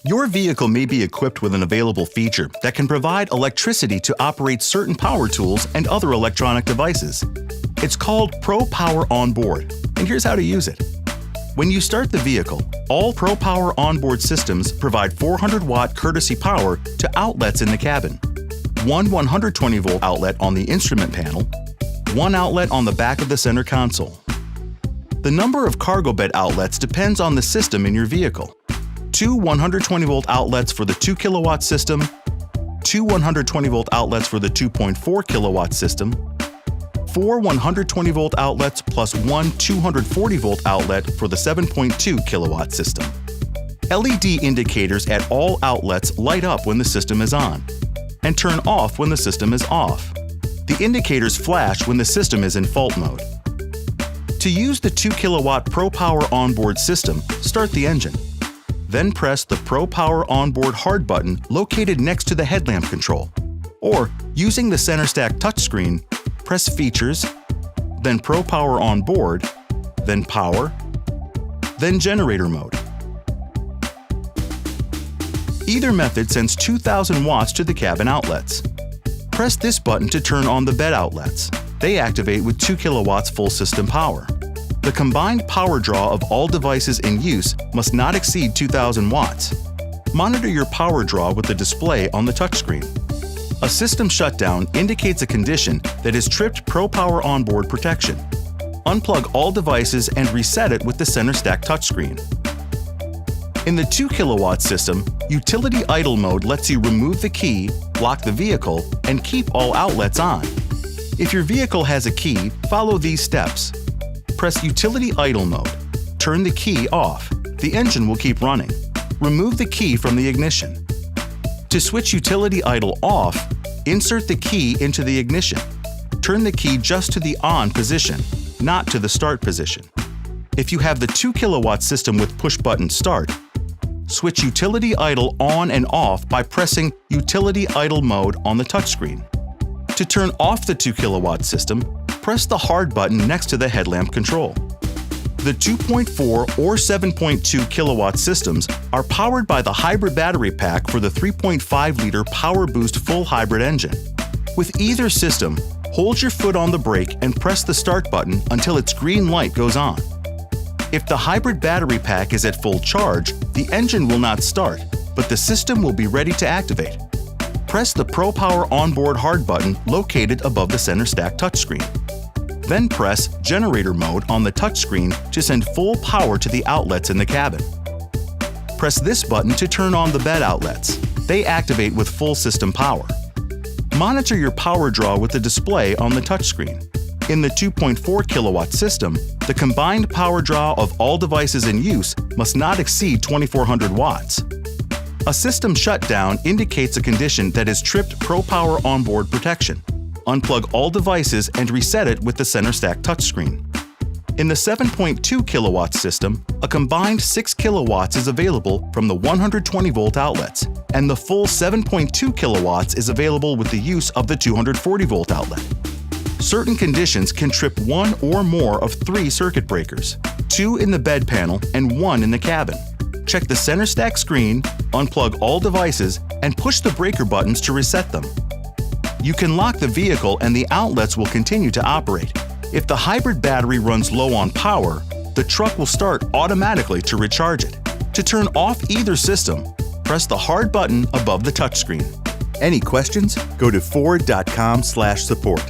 Your vehicle may be equipped with an available feature that can provide electricity to operate certain power tools and other electronic devices. It's called Pro Power Onboard, and here's how to use it. When you start the vehicle, all Pro Power Onboard systems provide 400-watt courtesy power to outlets in the cabin, one 120-volt outlet on the instrument panel, one outlet on the back of the center console. The number of cargo bed outlets depends on the system in your vehicle. Two 120-volt outlets for the 2 kilowatt system, two 120-volt outlets for the 2.4 kilowatt system, four 120-volt outlets plus one 240-volt outlet for the 7.2 kilowatt system. LED indicators at all outlets light up when the system is on and turn off when the system is off. The indicators flash when the system is in fault mode. To use the 2 kilowatt Pro Power Onboard system, start the engine. Then press the Pro Power Onboard hard button located next to the headlamp control. Or, using the center stack touchscreen, press Features, then Pro Power Onboard, then Power, then Generator Mode. Either method sends 2,000 watts to the cabin outlets. Press this button to turn on the bed outlets. They activate with 2 kilowatts full system power. The combined power draw of all devices in use must not exceed 2,000 watts. Monitor your power draw with the display on the touchscreen. A system shutdown indicates a condition that has tripped Pro Power Onboard protection. Unplug all devices and reset it with the center stack touchscreen. In the 2 kilowatt system, Utility Idle Mode lets you remove the key, lock the vehicle, and keep all outlets on. If your vehicle has a key, follow these steps. Press Utility Idle Mode. Turn the key off. The engine will keep running. Remove the key from the ignition. To switch Utility Idle off, insert the key into the ignition. Turn the key just to the on position, not to the start position. If you have the 2 kilowatt system with push-button start, switch Utility Idle on and off by pressing Utility Idle Mode on the touchscreen. To turn off the 2 kilowatt system, press the hard button next to the headlamp control. The 2.4 or 7.2 kilowatt systems are powered by the hybrid battery pack for the 3.5-liter Power Boost full hybrid engine. With either system, hold your foot on the brake and press the start button until its green light goes on. If the hybrid battery pack is at full charge, the engine will not start, but the system will be ready to activate. Press the Pro Power Onboard hard button located above the center stack touchscreen. Then press Generator Mode on the touchscreen to send full power to the outlets in the cabin. Press this button to turn on the bed outlets. They activate with full system power. Monitor your power draw with the display on the touchscreen. In the 2.4 kilowatt system, the combined power draw of all devices in use must not exceed 2,400 watts. A system shutdown indicates a condition that has tripped Pro Power Onboard protection. Unplug all devices and reset it with the center stack touchscreen. In the 7.2 kilowatt system, a combined 6 kilowatts is available from the 120-volt outlets, and the full 7.2 kilowatts is available with the use of the 240-volt outlet. Certain conditions can trip one or more of 3 circuit breakers, 2 in the bed panel and 1 in the cabin. Check the center stack screen, unplug all devices, and push the breaker buttons to reset them. You can lock the vehicle and the outlets will continue to operate. If the hybrid battery runs low on power, the truck will start automatically to recharge it. To turn off either system, press the hard button above the touchscreen. Any questions? Go to Ford.com/support.